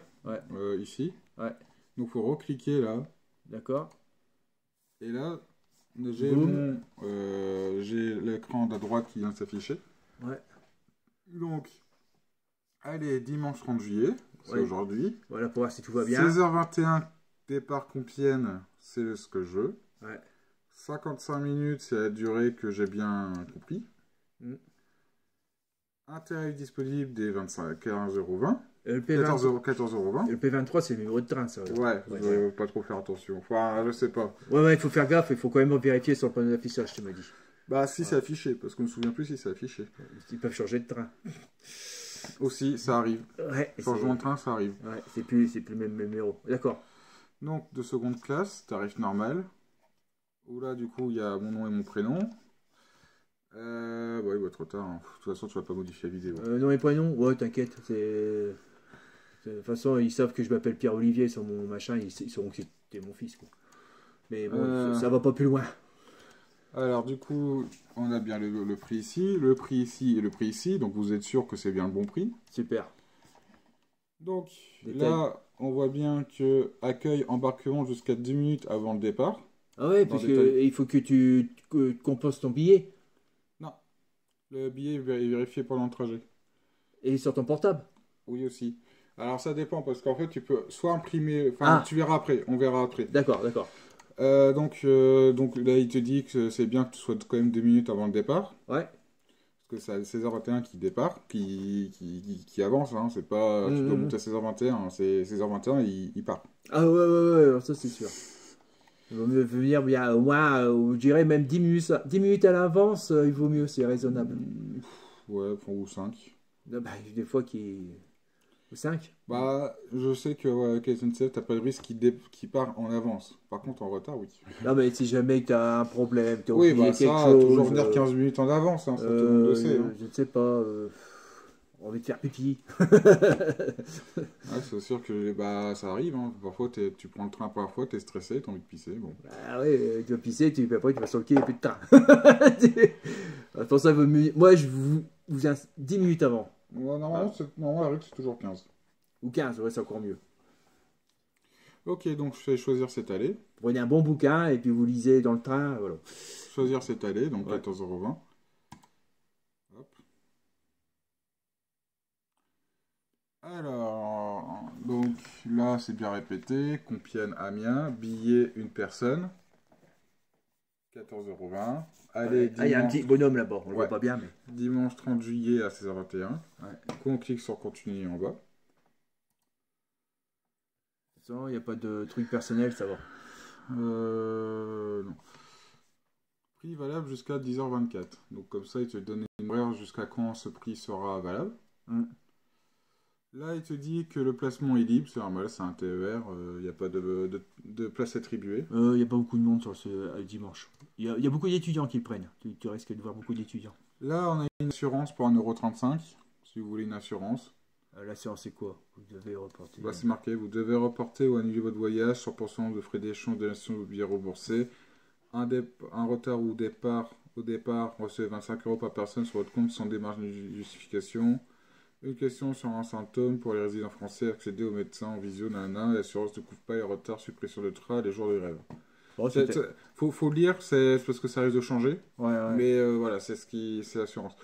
ici. Ouais. Donc, il faut recliquer là. D'accord. Et là, j'ai l'écran de droite qui vient de s'afficher. Ouais. Donc, Allez, dimanche 30 juillet, c'est Ouais. aujourd'hui. Voilà, pour voir si tout va bien. 16h21, départ Compiègne, c'est ce que je veux. Ouais. 55 minutes, c'est la durée que j'ai bien compris. Mm. Un tarif disponible des 25, 15,20 Le €. P23, 14,20 €. le P23, c'est le numéro de train, ça. Ouais, vous devez pas trop faire attention. Enfin, je sais pas. Ouais, il faut faire gaffe, il faut quand même vérifier sur le panneau d'affichage, tu m'as dit. Bah, si c'est affiché, parce qu'on ne me souvient plus si c'est affiché. Ils peuvent changer de train. Aussi, ça arrive. Ouais, Changement de train, ça arrive. ouais, c'est plus le même numéro. D'accord. Donc, de seconde classe, tarif normal. Où là, du coup, il y a mon nom et mon prénom. Ouais, il va être trop tard, hein. De toute façon, tu vas pas modifier la vidéo. Non et prénom, ouais, t'inquiète. De toute façon, ils savent que je m'appelle Pierre-Olivier sur mon machin, ils sauront que c'était mon fils, quoi. Mais bon, ça va pas plus loin. Alors, du coup, on a bien le prix ici, le prix ici et le prix ici. Donc, vous êtes sûr que c'est bien le bon prix. Super. Donc, Détail. là, on voit bien que accueil embarquement jusqu'à 10 minutes avant le départ. Ah ouais, Dans parce détail. que il faut que tu composes ton billet Non, le billet est vérifié pendant le trajet. et sur ton portable. Oui, aussi. Alors, ça dépend parce qu'en fait, tu peux soit imprimer. Enfin, Ah. tu verras après. On verra après. D'accord, d'accord. Donc là, il te dit que c'est bien que tu sois quand même 2 minutes avant le départ. Ouais. Parce que c'est à 16h21 qui départ, qui avance. Hein. C'est pas, tu dois monter à 16h21. Hein. C'est 16h21, il part. Ah ouais, ça c'est sûr. Il vaut mieux venir bien, au moins, je dirais même 10 minutes à l'avance, il vaut mieux, c'est raisonnable. Ouais, enfin, ou 5. Bah, des fois qui. Ou 5. Bah, je sais que ouais, avec SNCF, t'as pas de risque qui part en avance. Par contre, en retard, oui. Non, mais si jamais tu as un problème, tu as Oui, oublié bah quelque ça, chose. toujours venir 15 minutes en avance, hein, ça tout le monde le sait. Hein. Je ne sais pas. Envie de faire pipi. Ouais, c'est sûr que bah, ça arrive. Hein. Parfois, tu prends le train pour la fois, t'es stressé, t'as envie de pisser. Bon. Ah ouais, tu vas pisser, après tu vas sur le quai, il n'y a plus de train. Pour ça, vaut mieux. Moi, je vous viens 10 minutes avant. Ouais, normalement, la rue, c'est toujours 15. Ou 15, ouais, c'est encore mieux. Ok, donc je vais choisir cette allée. Prenez un bon bouquin et puis vous lisez dans le train, voilà. Choisir cette allée, donc Ouais. 14,20 €. Hop. Alors, donc là, c'est bien répété. Compiègne, Amiens, billet, une personne. 14,20 €. Allez, Ah, il y a un petit bonhomme là-bas, on le voit Ouais. pas bien, mais. dimanche 30 juillet à 16h21. Ouais. On clique sur continuer en bas. De toute façon, il n'y a pas de truc personnel, ça va. Non. Prix valable jusqu'à 10h24. Donc comme ça, il te donne une heure jusqu'à quand ce prix sera valable. Là, il te dit que le placement est libre, c'est normal, c'est un TER, il n'y a pas de place attribuée. Il n'y a pas beaucoup de monde sur ce dimanche. Il y a beaucoup d'étudiants qui le prennent. Tu risques de voir beaucoup d'étudiants. Là, on a une assurance pour 1,35 €, si vous voulez une assurance. La séance, c'est quoi? Vous devez reporter. Bah, c'est marqué, vous devez reporter ou annuler votre voyage, 100% de frais d'échange de nation de billets remboursés. Un retard au départ, recevez 25 € par personne sur votre compte sans démarche de justification. Une question sur un symptôme pour les résidents français, accéder au médecin en visio, nanana. L'assurance ne couvre pas les retards, suppression de train, les jours de grève. Bon, Faut lire, c'est parce que ça risque de changer. Ouais. Mais voilà, c'est l'assurance.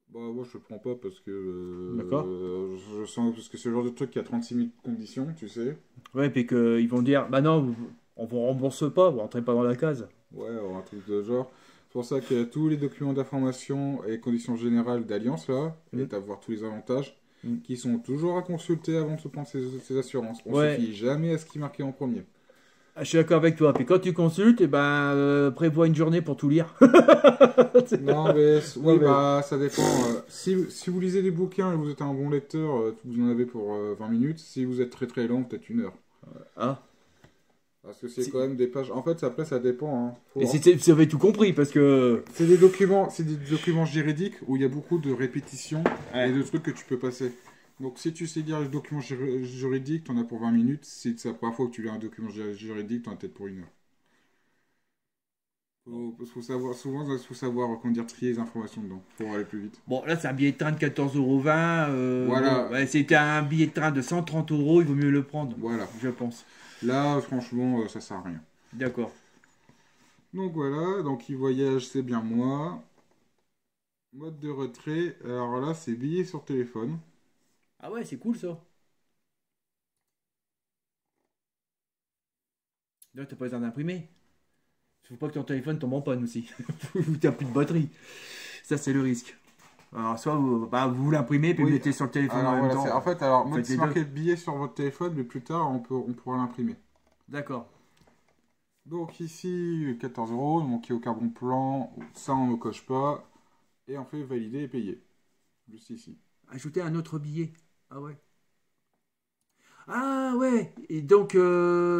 Bah, moi je le prends pas parce que. D'accord. Je sens parce que c'est le genre de truc qui a 36 000 conditions, tu sais. Ouais, puis qu'ils vont dire, bah non, on vous rembourse pas, vous rentrez pas dans la case. Ouais, un truc de genre. C'est pour ça qu'il y a tous les documents d'information et conditions générales d'Alliance là, et d'avoir tous les avantages, qui sont toujours à consulter avant de se prendre ces assurances. On se fie jamais à ce qui est marqué en premier. Ah, je suis d'accord avec toi. Puis quand tu consultes, eh ben, prévois une journée pour tout lire. Non, mais oui, bah, ça dépend. Si vous lisez des bouquins et vous êtes un bon lecteur, vous en avez pour 20 minutes. Si vous êtes très très lent, peut-être 1 heure. Ah. Parce que c'est quand même des pages. En fait, après, ça dépend. Hein. Et si tu avais tout compris, parce que. C'est des documents juridiques où il y a beaucoup de répétitions et de trucs que tu peux passer. Donc, si tu sais lire les documents juridiques, t'en as pour 20 minutes. Si c'est la première fois que tu lis un document juridique, t'en as peut-être pour 1 heure. Faut savoir, souvent, il faut savoir comment dire, trier les informations dedans pour aller plus vite. Bon, là, c'est un billet de train de 14,20 €. Voilà. Bon, ouais, c'était un billet de train de 130 €, il vaut mieux le prendre. Voilà. Je pense. Là, franchement, ça sert à rien. D'accord. Donc voilà, donc il voyage, c'est bien moi. Mode de retrait, alors là, c'est billet sur téléphone. Ah ouais, c'est cool ça. Là, t'as pas besoin d'imprimer. Faut pas que ton téléphone tombe en panne aussi. Ou t'as plus de batterie. Ça, c'est le risque. Alors, soit vous l'imprimez puis vous Oui, le mettez sur le téléphone alors en même voilà, temps. en fait, alors, moi, Faites c'est les marqué deux. le billet sur votre téléphone, mais plus tard, on pourra l'imprimer. D'accord. Donc ici, 14 euros, il manquait au carbon plan, ça on ne coche pas, et on fait valider et payer. Juste ici. Ajouter un autre billet. Ah ouais. Ah ouais. Et donc,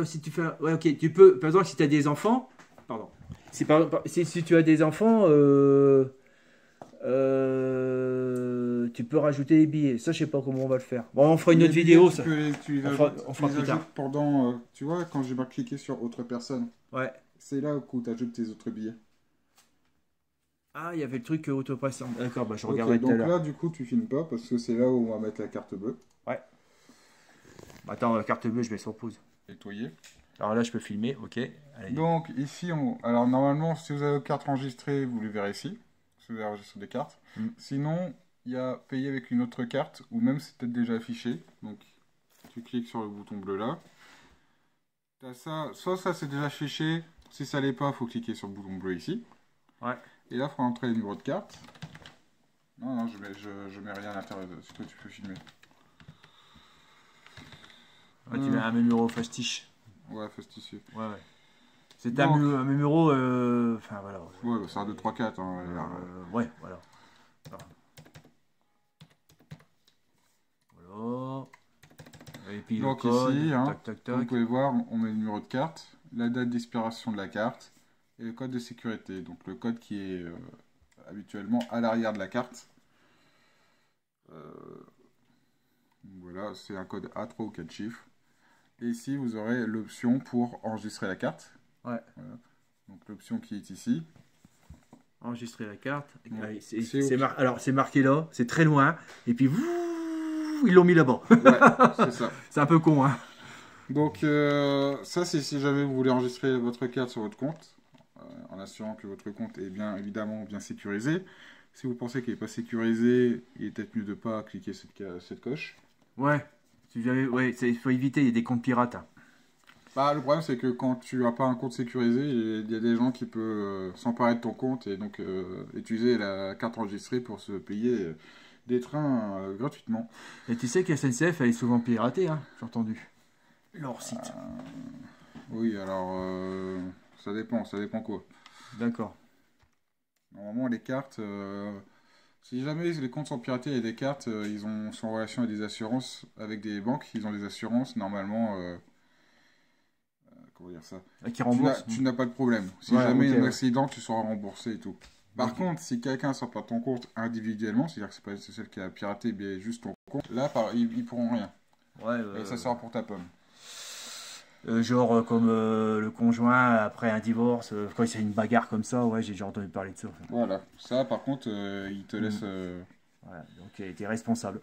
si tu fais. Ouais, ok. Tu peux. Par exemple, si tu as des enfants. Pardon. Si tu as des enfants, tu peux rajouter des billets. Ça, je sais pas comment on va le faire. Bon, on fera une Les autre billets, vidéo, ça. tu les On tu fera les plus tard. ajoutes pendant, tu vois, quand j'ai cliqué sur autre personne, Ouais. c'est là où tu ajoutes tes autres billets. Ah, il y avait le truc autopressant. D'accord, bah je Ok, regarderai tout à donc l'heure. là, du coup, tu filmes pas, parce que c'est là où on va mettre la carte bleue. Ouais. Attends, la carte bleue, je mets sur pause. Nettoyer. Alors là, je peux filmer, ok. Allez. Donc ici, alors normalement, si vous avez vos cartes enregistrées, vous les verrez ici. Si vous avez enregistré des cartes. Mm. Sinon, il y a payer avec une autre carte, ou même c'est peut-être déjà affiché. Donc tu cliques sur le bouton bleu là. T'as ça, soit ça c'est déjà affiché. Si ça l'est pas, il faut cliquer sur le bouton bleu ici. Ouais. Et là, il faut entrer le numéro de carte. Non, non, je mets rien à l'intérieur. Si toi tu peux filmer. Ouais, tu mets un numéro fastiche. Ouais, fastidieux. Ouais, ouais. C'est Donc, un numéro. Enfin, voilà. ouais, bah, c'est un 2, 3, 4. Hein, Ouais, voilà. Voilà. Et puis donc le code. ici, hein, Tac, tac, comme vous tac. pouvez voir, on met le numéro de carte, la date d'expiration de la carte et le code de sécurité. Donc le code qui est habituellement à l'arrière de la carte. Voilà, c'est un code à 3 ou 4 chiffres. Et ici, vous aurez l'option pour enregistrer la carte. Ouais. Voilà. Donc l'option qui est ici. Enregistrer la carte. Ouais. Alors, c'est marqué là, c'est très loin. Et puis, ils l'ont mis là-bas. Ouais, c'est ça. C'est un peu con, hein. Donc ça, c'est si jamais vous voulez enregistrer votre carte sur votre compte, en assurant que votre compte est bien évidemment bien sécurisé. Si vous pensez qu'il n'est pas sécurisé, il est peut-être mieux de ne pas cliquer cette coche. Ouais. Ouais, il faut éviter, il y a des comptes pirates. Hein. Bah, le problème, c'est que quand tu n'as pas un compte sécurisé, il y a des gens qui peuvent s'emparer de ton compte et donc utiliser la carte enregistrée pour se payer des trains gratuitement. Et tu sais que la SNCF, elle est souvent piratée, hein, j'ai entendu. Leur site. Oui, alors ça dépend quoi. D'accord. Normalement, les cartes, si jamais les comptes sont piratés, il y a des cartes, sont en relation avec des assurances, avec des banques, ils ont des assurances, normalement, comment dire ça? Qui rembourse. Tu n'as pas de problème. Si Ouais, jamais il y a ok, un ouais. accident, tu seras remboursé et tout. Par Ok. contre, si quelqu'un sort pas ton compte individuellement, c'est-à-dire que c'est celle qui a piraté, bien juste ton compte, là, ils pourront rien. Ouais, Et ça sera pour ta pomme. genre comme le conjoint après un divorce, quand c'est une bagarre comme ça, ouais, j'ai déjà entendu parler de ça. Voilà. Ça, par contre, ils te laissent... Voilà, donc t'es responsable.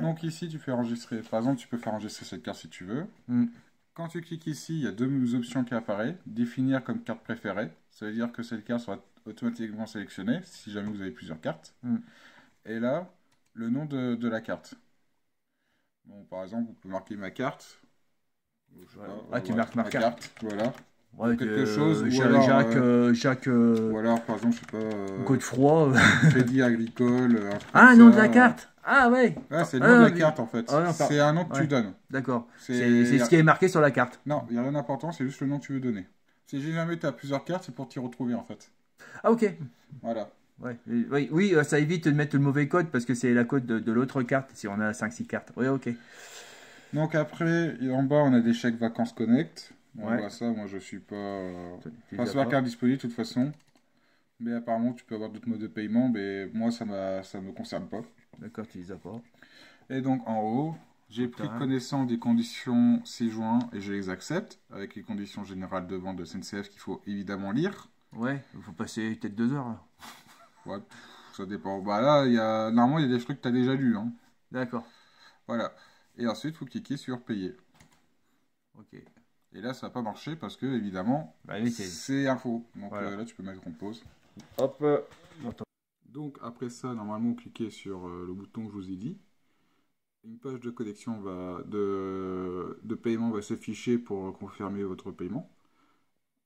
Donc ici, tu fais enregistrer. Par exemple, tu peux faire enregistrer cette carte si tu veux. Mm. Quand tu cliques ici, il y a deux options qui apparaissent. Définir comme carte préférée. Ça veut dire que cette carte sera automatiquement sélectionnée si jamais vous avez plusieurs cartes. Mm. Et là, le nom de la carte. Bon, par exemple, vous pouvez marquer ma carte. Je sais pas, Tu voilà, marques ma carte. Voilà. Ouais, Quelque chose. Ou Jacques, alors, par exemple, je sais pas. Côte Froid. Crédit agricole. Un truc Ah, comme nom ça. de la carte. Ah ouais. Ouais, c'est le nom de la oui. carte en fait. Ah, non, c'est un nom que ouais. tu donnes. D'accord. C'est C'est ce qui est marqué sur la carte. Non, il n'y a rien d'important, c'est juste le nom que tu veux donner. Si jamais tu as plusieurs cartes, c'est pour t'y retrouver en fait. Ah ok. Voilà. Ouais. Oui, ça évite de mettre le mauvais code parce que c'est la code de l'autre carte si on a 5-6 cartes. Oui, ok. Donc après, en bas, on a des chèques vacances connect. Bon, Ouais. bah, ça, moi je suis pas. Tu Enfin, les c'est as la pas. carte disponible de toute façon. Mais apparemment, tu peux avoir d'autres modes de paiement, mais moi ça me concerne pas. D'accord, tu les as pas. Et donc en haut, j'ai pris Putain. connaissance des conditions ci-joints et je les accepte, avec les conditions générales de vente de SNCF qu'il faut évidemment lire. Ouais, il faut passer peut-être 2 heures là. Ouais, ça dépend. Bah là, normalement, il y a des trucs que tu as déjà lus. Hein. D'accord. Voilà. Et ensuite, il faut cliquer sur payer. Ok. Et là, ça va pas marcher parce que, évidemment, Bah oui, c'est info. Donc voilà. là, tu peux mettre en pause. Hop. Donc après ça, normalement, vous cliquez sur le bouton que je vous ai dit. une page de connexion de paiement va s'afficher pour confirmer votre paiement.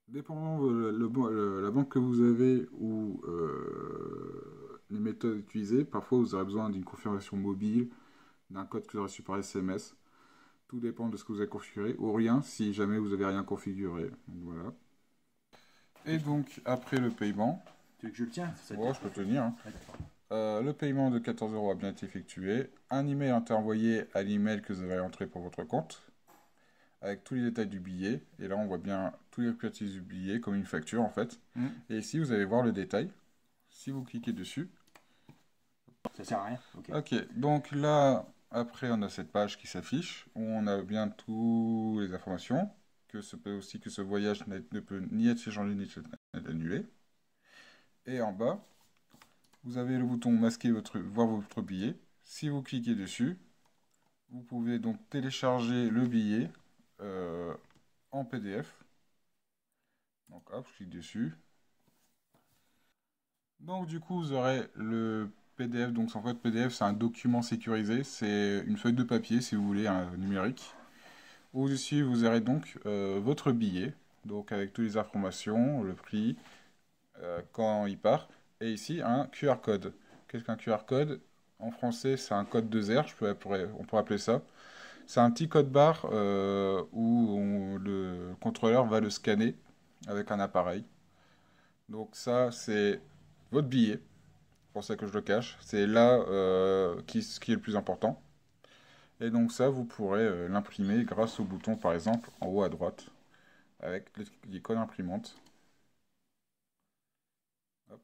Dépendant de la banque que vous avez ou les méthodes utilisées, parfois vous aurez besoin d'une confirmation mobile, d'un code que vous aurez reçu par SMS. Tout dépend de ce que vous avez configuré, ou rien si jamais vous n'avez rien configuré. Donc, voilà. Et donc, après le paiement... Tu veux que je le tienne? Ouais, je peux tenir. Hein. Ouais, Le paiement de 14 € a bien été effectué. Un email a été envoyé à l'email que vous avez entré pour votre compte, avec tous les détails du billet. Et là, on voit bien tous les récapitulatifs du billet, comme une facture en fait. Et ici, vous allez voir le détail. Si vous cliquez dessus. ça sert à rien. Ok, donc là, après, on a cette page qui s'affiche, où on a bien toutes les informations, que ce voyage ne peut ni être changé ni être annulé. Et en bas, vous avez le bouton masquer voir votre billet. Si vous cliquez dessus, vous pouvez donc télécharger le billet en PDF. Donc hop, je clique dessus. Donc du coup, vous aurez le PDF. Donc en fait, PDF, c'est un document sécurisé. C'est une feuille de papier, si vous voulez, un numérique. Au-dessus, vous aurez donc votre billet. Donc avec toutes les informations, le prix, quand il part. Et ici, un QR code. Qu'est-ce qu'un QR code? En français, c'est un code de ZER, on pourrait appeler ça. C'est un petit code barre où le contrôleur va le scanner avec un appareil. Donc ça, c'est votre billet. C'est pour ça que je le cache. C'est là ce qui est le plus important. Et donc ça, vous pourrez l'imprimer grâce au bouton, par exemple, en haut à droite, avec l'icône imprimante. Hop.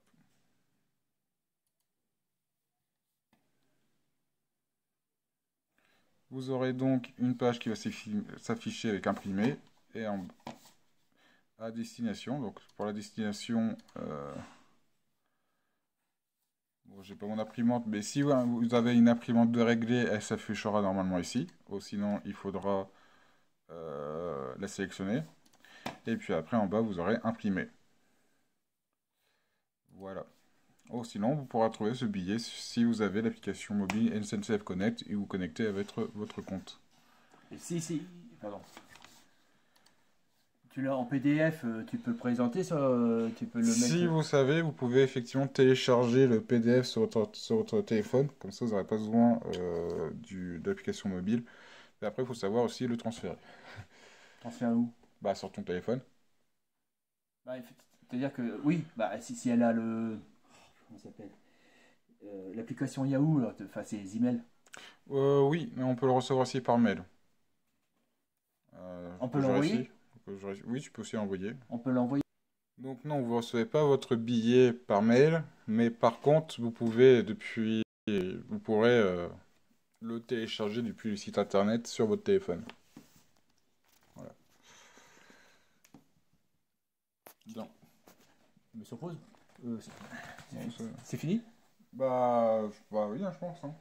Vous aurez donc une page qui va s'afficher avec imprimé et à destination. Donc pour la destination, bon, j'ai pas mon imprimante, mais si vous avez une imprimante de réglée, elle s'affichera normalement ici. Ou sinon, il faudra la sélectionner. Et puis après, en bas, vous aurez imprimé. Voilà. Ou sinon, vous pourrez trouver ce billet si vous avez l'application mobile SNCF Connect et vous connectez avec votre compte. Et pardon. Tu l'as en PDF, tu peux le présenter, ça, tu peux le mettre. Si vous savez, vous pouvez effectivement télécharger le PDF sur votre téléphone, comme ça vous n'aurez pas besoin de l'application mobile. Et après, il faut savoir aussi le transférer. Transférer où? Bah, sur ton téléphone. Bah, c'est-à-dire que, oui, bah, si elle a le. Comment ça s'appelle? L'application Yahoo, là, enfin, c'est les emails. Oui, mais on peut le recevoir aussi par mail. On peut l'envoyer? Oui, tu peux aussi l'envoyer. On peut l'envoyer. Donc non, vous ne recevez pas votre billet par mail, mais par contre, vous pourrez le télécharger depuis le site internet sur votre téléphone. Voilà. Bien. Mais sur pause? Non, C'est fini? bah oui, hein, je pense. Hein.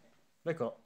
D'accord.